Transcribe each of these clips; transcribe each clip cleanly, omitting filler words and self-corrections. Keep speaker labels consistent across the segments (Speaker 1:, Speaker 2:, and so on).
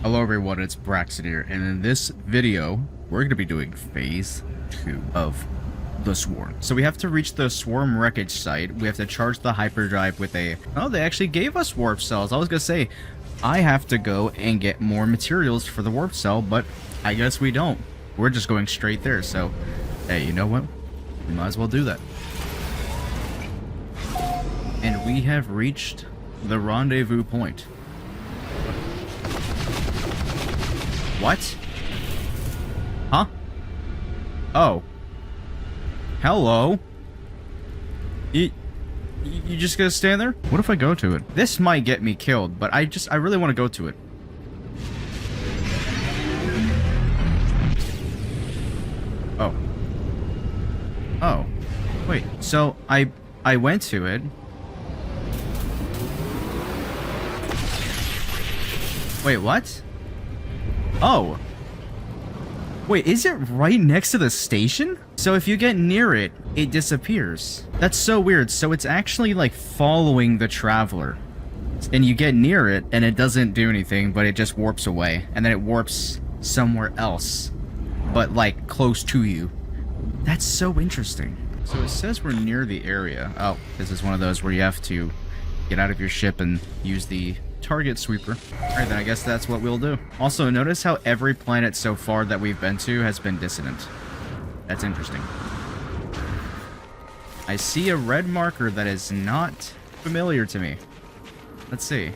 Speaker 1: Hello everyone, it's Braxton here, and in this video, we're going to be doing Phase 2 of the Swarm. So we have to reach the Swarm wreckage site, we have to charge the hyperdrive with a... Oh, they actually gave us warp cells. I was going to say, I have to go and get more materials for the warp cell, but I guess we don't. We're just going straight there, so, hey, you know what? We might as well do that. And we have reached the rendezvous point. What? Huh? Oh. Hello? You just gonna stand there? What if I go to it? This might get me killed, but I really want to go to it. Oh. Oh. Wait, so I went to it. Wait, what? Oh. Wait, is it right next to the station? So if you get near it, it disappears. That's so weird. So it's actually like following the traveler. And you get near it and it doesn't do anything, but it just warps away. And then it warps somewhere else, but like close to you. That's so interesting. So it says we're near the area. Oh, this is one of those where you have to get out of your ship and use the target sweeper. Alright, then I guess that's what we'll do. Also, notice how every planet so far that we've been to has been dissonant. That's interesting. I see a red marker that is not familiar to me. Let's see.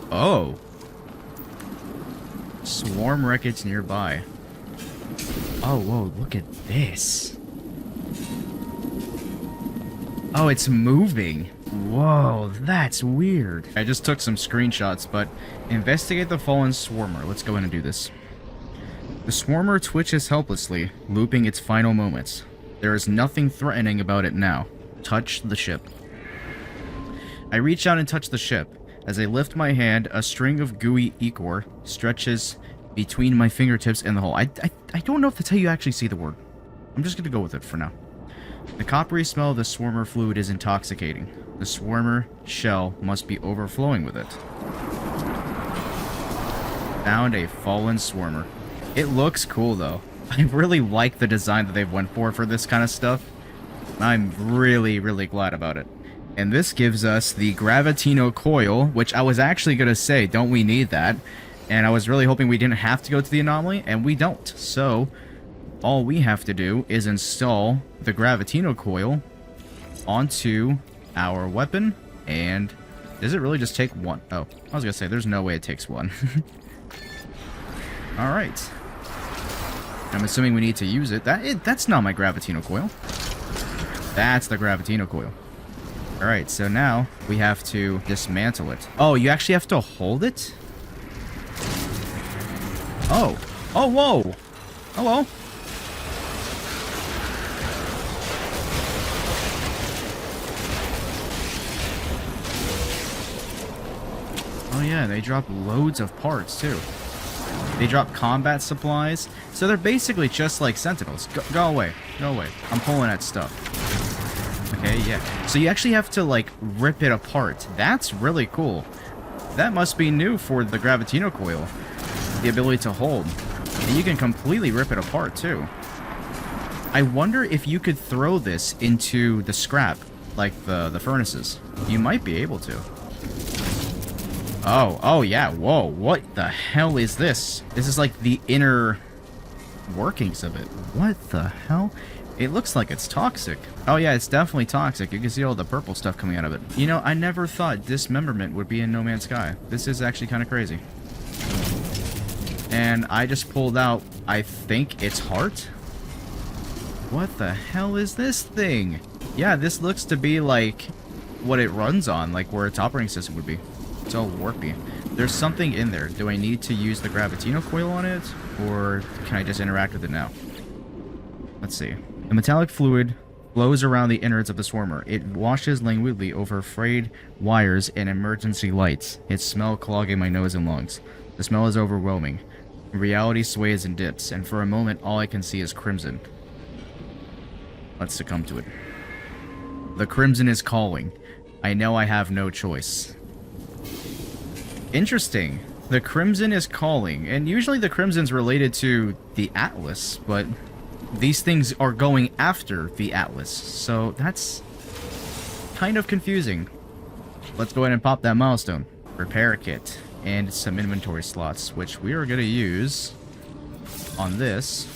Speaker 1: Oh. Swarm wreckage nearby. Oh, whoa, look at this. Oh, it's moving. Whoa, that's weird. I just took some screenshots, but investigate the fallen swarmer. Let's go in and do this. The swarmer twitches helplessly, looping its final moments. There is nothing threatening about it now. Touch the ship. I reach out and touch the ship. As I lift my hand, a string of gooey ichor stretches between my fingertips and the hole. I don't know if that's how you actually see the word. I'm just gonna go with it for now. The coppery smell of the swarmer fluid is intoxicating. The swarmer shell must be overflowing with it. Found a fallen swarmer. It looks cool though. I really like the design that they've went for this kind of stuff. I'm really, really glad about it. And this gives us the Gravitino coil, which I was actually going to say, don't we need that? And I was really hoping we didn't have to go to the anomaly, and we don't. So all we have to do is install the Gravitino coil onto our weapon, and does it really just take one? Oh, I was gonna say, there's no way it takes one. Alright. I'm assuming we need to use it. That's not my Gravitino coil. That's the Gravitino coil. Alright, so now we have to dismantle it. Oh, you actually have to hold it? Oh. Oh, whoa. Hello. Oh yeah, they drop loads of parts too. They drop combat supplies. So they're basically just like sentinels. Go away. Go away. I'm pulling at stuff. Okay, yeah. So you actually have to like rip it apart. That's really cool. That must be new for the Gravitino coil. The ability to hold. And you can completely rip it apart too. I wonder if you could throw this into the scrap, like the furnaces. You might be able to. Oh yeah, whoa, what the hell is this? This is like the inner workings of it. What the hell? It looks like it's toxic. Oh yeah, it's definitely toxic. You can see all the purple stuff coming out of it. You know, I never thought dismemberment would be in No Man's Sky. This is actually kind of crazy. And I just pulled out, I think it's heart? What the hell is this thing? Yeah, this looks to be like what it runs on, like where its operating system would be. It's all warpy. There's something in there. Do I need to use the Gravitino coil on it? Or can I just interact with it now? Let's see. The metallic fluid flows around the innards of the swarmer. It washes languidly over frayed wires and emergency lights. Its smell clogging my nose and lungs. The smell is overwhelming. Reality sways and dips, and for a moment all I can see is crimson. Let's succumb to it. The crimson is calling. I know I have no choice. Interesting. The Crimson is calling, and usually the Crimson's related to the Atlas, but these things are going after the Atlas, so that's kind of confusing. Let's go ahead and pop that milestone. Repair kit and some inventory slots, which we are going to use on this.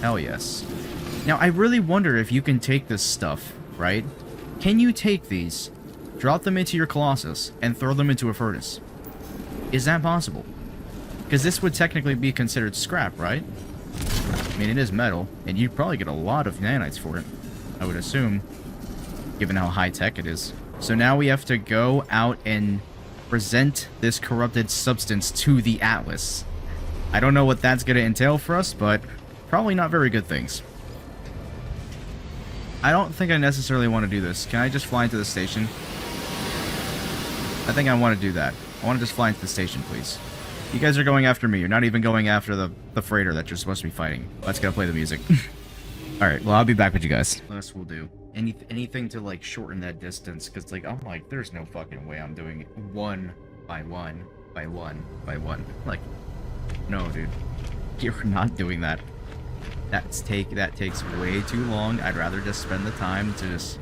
Speaker 1: Hell yes. Now, I really wonder if you can take this stuff, right? Can you take these, drop them into your Colossus, and throw them into a furnace? Is that possible? Because this would technically be considered scrap, right? I mean, it is metal, and you'd probably get a lot of nanites for it, I would assume, given how high-tech it is. So now we have to go out and present this corrupted substance to the Atlas. I don't know what that's going to entail for us, but probably not very good things. I don't think I necessarily want to do this. Can I just fly into the station? I think I want to do that. I want to just fly into the station, please. You guys are going after me. You're not even going after the freighter that you're supposed to be fighting. Let's go play the music. Alright, well, I'll be back with you guys. This will do. Anything to, like, shorten that distance, because, like, I'm like, there's no fucking way I'm doing it one by one, by one, by one. Like, no, dude. You're not doing that. That takes way too long. I'd rather just spend the time to just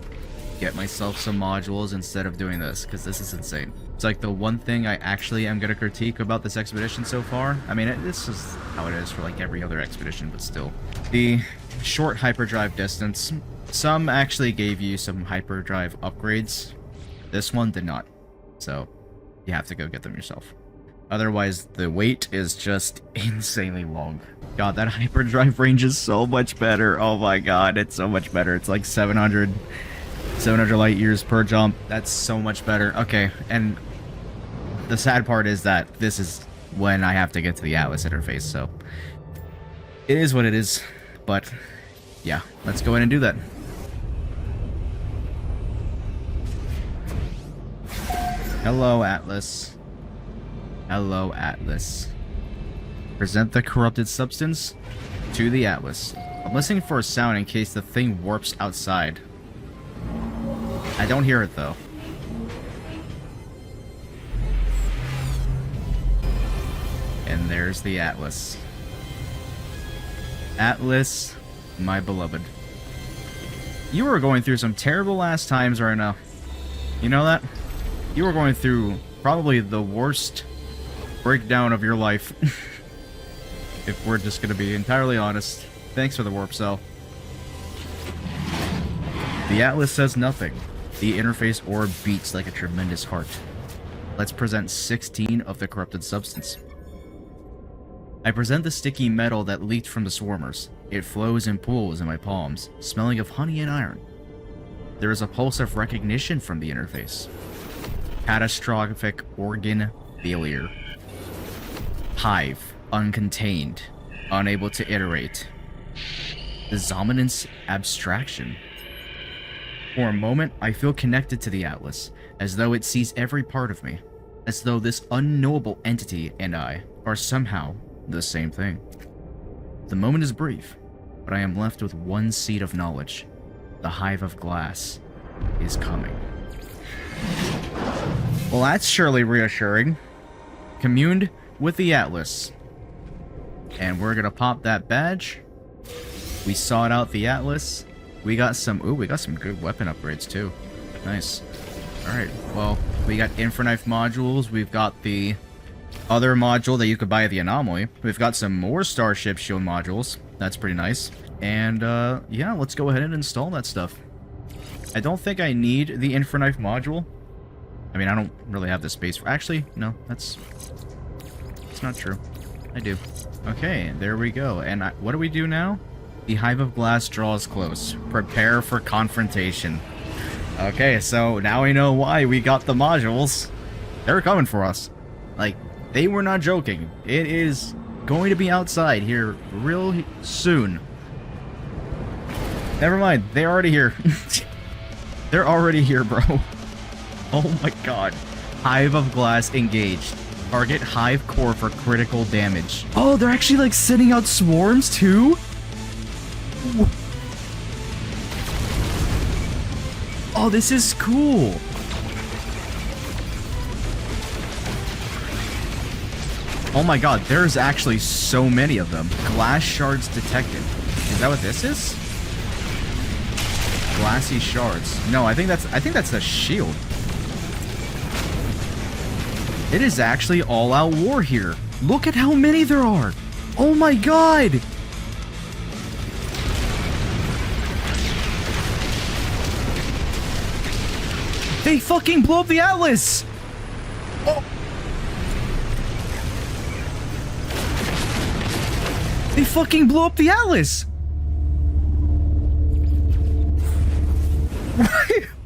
Speaker 1: get myself some modules instead of doing this, because this is insane. It's like the one thing I actually am going to critique about this expedition so far. I mean, this is how it is for, like, every other expedition, but still. The short hyperdrive distance. Some actually gave you some hyperdrive upgrades. This one did not. So, you have to go get them yourself. Otherwise, the wait is just insanely long. God, that hyperdrive range is so much better. Oh my god, it's so much better. It's like 700 light years per jump. That's so much better. Okay, and the sad part is that this is when I have to get to the Atlas interface, so it is what it is. But yeah, let's go in and do that. Hello, Atlas. Hello, Atlas. Present the corrupted substance to the Atlas. I'm listening for a sound in case the thing warps outside. I don't hear it, though. And there's the Atlas. Atlas, my beloved. You were going through some terrible last times right now. You know that? You were going through probably the worst breakdown of your life. If we're just going to be entirely honest. Thanks for the warp cell. The Atlas says nothing. The interface orb beats like a tremendous heart. Let's present 16 of the corrupted substance. I present the sticky metal that leaked from the swarmers. It flows and pools in my palms, smelling of honey and iron. There is a pulse of recognition from the interface. Catastrophic organ failure. Hive, uncontained, unable to iterate. The Zominance abstraction. For a moment, I feel connected to the Atlas, as though it sees every part of me, as though this unknowable entity and I are somehow the same thing. The moment is brief, but I am left with one seed of knowledge. The hive of glass is coming. Well, that's surely reassuring. Communed with the Atlas. And we're gonna pop that badge. We sought out the Atlas. We got some good weapon upgrades too. Nice. Alright, well, we got Infraknife modules. We've got the other module that you could buy at the Anomaly. We've got some more Starship Shield modules. That's pretty nice. And, yeah, let's go ahead and install that stuff. I don't think I need the Infraknife module. I mean, I don't really have the space for... Actually, no, that's not true. I do. Okay, there we go. And what do we do now? The Hive of Glass draws close. Prepare for confrontation. Okay, so now we know why we got the modules. They're coming for us. Like, they were not joking. It is going to be outside here real soon. Never mind, they're already here. They're already here, bro. Oh my god. Hive of Glass engaged. Target Hive core for critical damage. Oh, they're actually like sending out swarms too? Oh, this is cool. Oh my god, there's actually so many of them. Glass shards detected. Is that what this is? Glassy shards. No, I think that's a shield. It is actually all-out war here. Look at how many there are. Oh my god. They fucking blew up the Atlas. Oh. They fucking blew up the Atlas!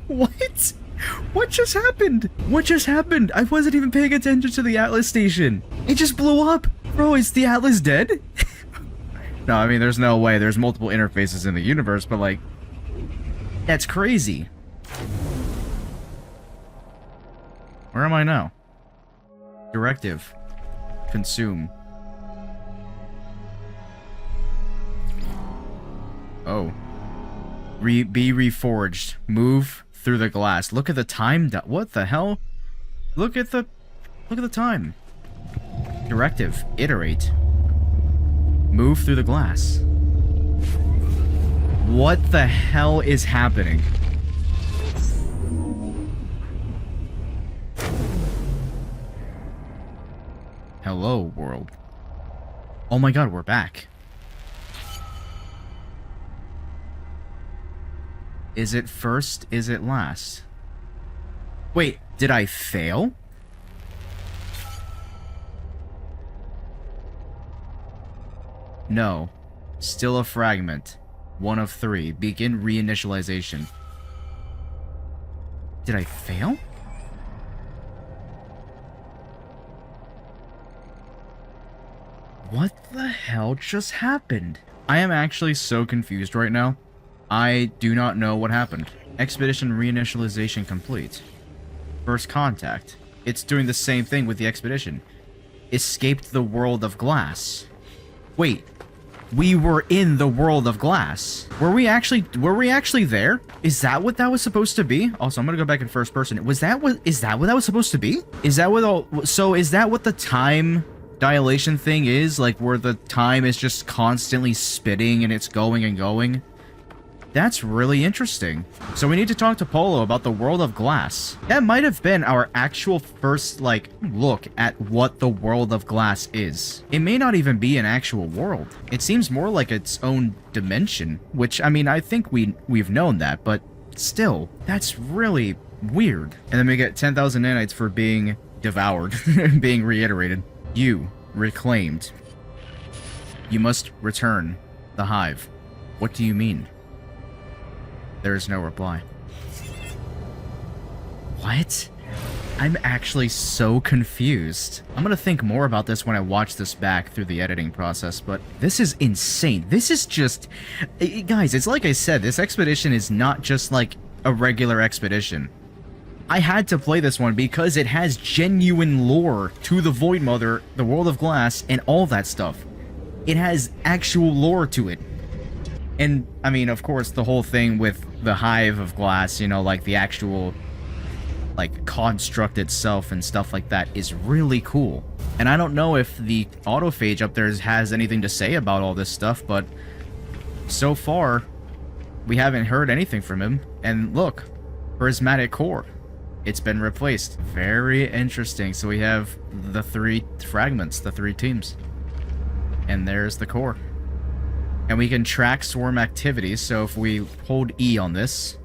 Speaker 1: What? What just happened? What just happened? I wasn't even paying attention to the Atlas station. It just blew up. Bro, is the Atlas dead? No, I mean, there's no way. There's multiple interfaces in the universe, but like... That's crazy. Where am I now? Directive. Consume. Oh. Be reforged. Move through the glass. Look at the time. What the hell? Look at the time. Directive. Iterate. Move through the glass. What the hell is happening? Hello, world. Oh my god, we're back. Is it first? Is it last? Wait, did I fail? No. Still a fragment. 1 of 3. Begin reinitialization. Did I fail? What the hell just happened? I am actually so confused right now. I do not know what happened. Expedition reinitialization complete. First contact. It's doing the same thing with the expedition. Escaped the world of glass. Wait. We were in the world of glass. Were we actually there? Is that what that was supposed to be? Also, I'm gonna go back in first person. Is that what that was supposed to be? Is that what the time dilation thing is? Like where the time is just constantly spitting and it's going and going? That's really interesting. So we need to talk to Polo about the world of glass. That might have been our actual first, like, look at what the world of glass is. It may not even be an actual world. It seems more like its own dimension, which, I mean, I think we've known that, but still, that's really weird. And then we get 10,000 nanites for being devoured, being reiterated. You, reclaimed. You must return the hive. What do you mean? There is no reply. What? I'm actually so confused. I'm gonna think more about this when I watch this back through the editing process, but this is insane. This is just... Guys, it's like I said, this expedition is not just like a regular expedition. I had to play this one because it has genuine lore to the Void Mother, the World of Glass, and all that stuff. It has actual lore to it. And, I mean, of course, the whole thing with the hive of glass, you know, like the actual, like, construct itself and stuff like that is really cool. And I don't know if the autophage up there has anything to say about all this stuff, but so far, we haven't heard anything from him. And look, prismatic core. It's been replaced. Very interesting. So we have the 3 fragments, the 3 teams. And there's the core. And we can track swarm activities, so if we hold E on this,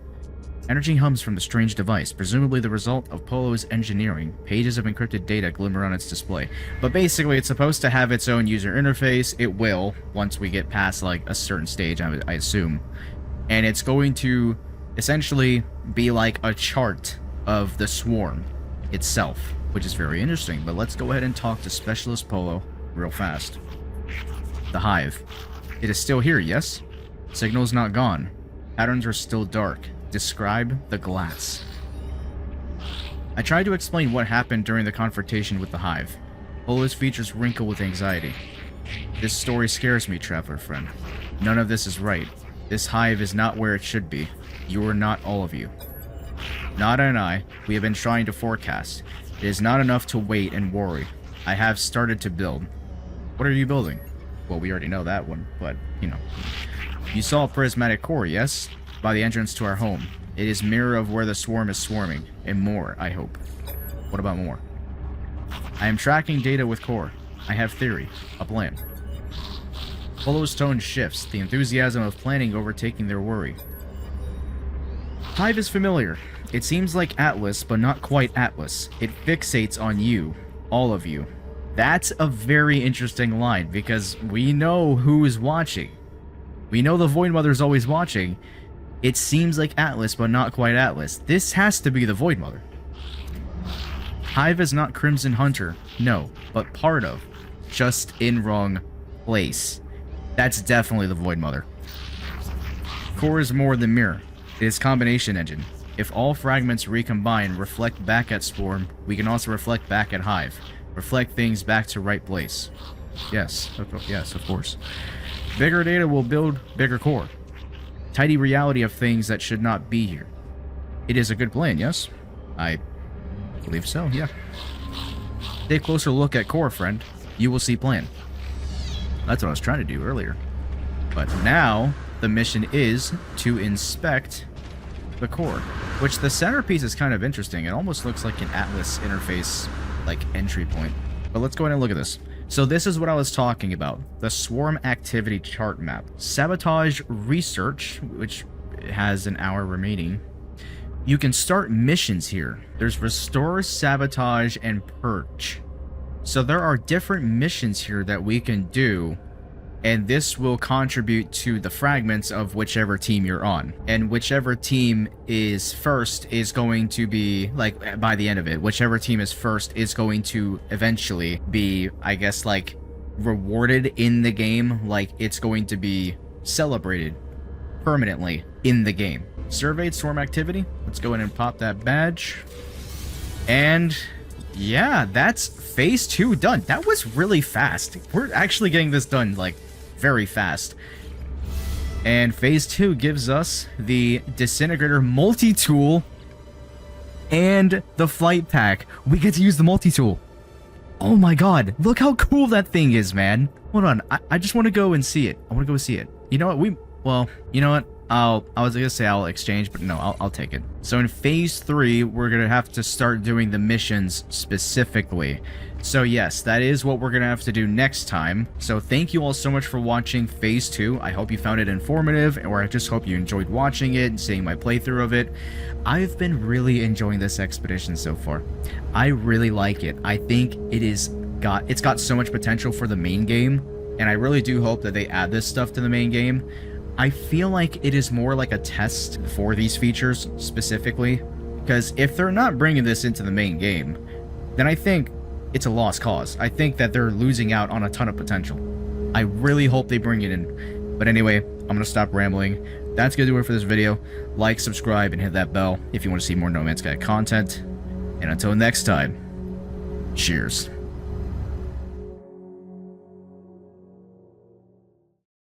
Speaker 1: energy hums from the strange device, presumably the result of Polo's engineering. Pages of encrypted data glimmer on its display. But basically, it's supposed to have its own user interface. It will, once we get past, like, a certain stage, I assume. And it's going to essentially be like a chart of the swarm itself, which is very interesting. But let's go ahead and talk to Specialist Polo real fast. The hive. It is still here, yes? Signal's not gone. Patterns are still dark. Describe the glass. I tried to explain what happened during the confrontation with the hive. Polo's features wrinkle with anxiety. This story scares me, traveler friend. None of this is right. This hive is not where it should be. You are not all of you. Nada and I, we have been trying to forecast. It is not enough to wait and worry. I have started to build. What are you building? Well, we already know that one, but, you know. You saw a prismatic core, yes? By the entrance to our home. It is mirror of where the swarm is swarming, and more, I hope. What about more? I am tracking data with core. I have theory, a plan. Polo's tone shifts, the enthusiasm of planning overtaking their worry. Hive is familiar. It seems like Atlas, but not quite Atlas. It fixates on you, all of you. That's a very interesting line, because we know who is watching. We know the Void Mother is always watching. It seems like Atlas, but not quite Atlas. This has to be the Void Mother. Hive is not Crimson Hunter, no, but part of. Just in wrong place. That's definitely the Void Mother. Core is more than mirror. It is combination engine. If all fragments recombine, reflect back at Swarm, we can also reflect back at Hive. Reflect things back to right place. Yes, of course. Bigger data will build bigger core. Tidy reality of things that should not be here. It is a good plan, yes? I believe so, yeah. Take a closer look at core, friend. You will see plan. That's what I was trying to do earlier. But now, the mission is to inspect the core. Which the centerpiece is kind of interesting. It almost looks like an Atlas interface, like, entry point. But let's go ahead and look at this. So this is what I was talking about. The swarm activity chart map. Sabotage research, which has an hour remaining. You can start missions here. There's restore, sabotage, and purge. So there are different missions here that we can do, and this will contribute to the fragments of whichever team you're on. And whichever team is first is going to be, like, by the end of it, whichever team is first is going to eventually be, I guess, like, rewarded in the game. Like, it's going to be celebrated permanently in the game. Surveyed swarm activity. Let's go in and pop that badge. And yeah, that's phase 2 done. That was really fast. We're actually getting this done, like, very fast. And phase 2 gives us the disintegrator multi-tool and the flight pack. We get to use the multi-tool. Oh my god, look how cool that thing is, man. Hold on, I just want to go and see it. I want to go see it. You know what, well, you know what? I was gonna say I'll exchange, but no, I'll take it. So in phase 3, we're gonna have to start doing the missions specifically. So yes, that is what we're gonna have to do next time. So thank you all so much for watching phase 2. I hope you found it informative, or I just hope you enjoyed watching it and seeing my playthrough of it. I've been really enjoying this expedition so far. I really like it. I think it's got so much potential for the main game, and I really do hope that they add this stuff to the main game. I feel like it is more like a test for these features specifically, because if they're not bringing this into the main game, then I think it's a lost cause. I think that they're losing out on a ton of potential. I really hope they bring it in. But anyway, I'm going to stop rambling. That's going to do it for this video. Like, subscribe, and hit that bell if you want to see more No Man's Sky content. And until next time, cheers.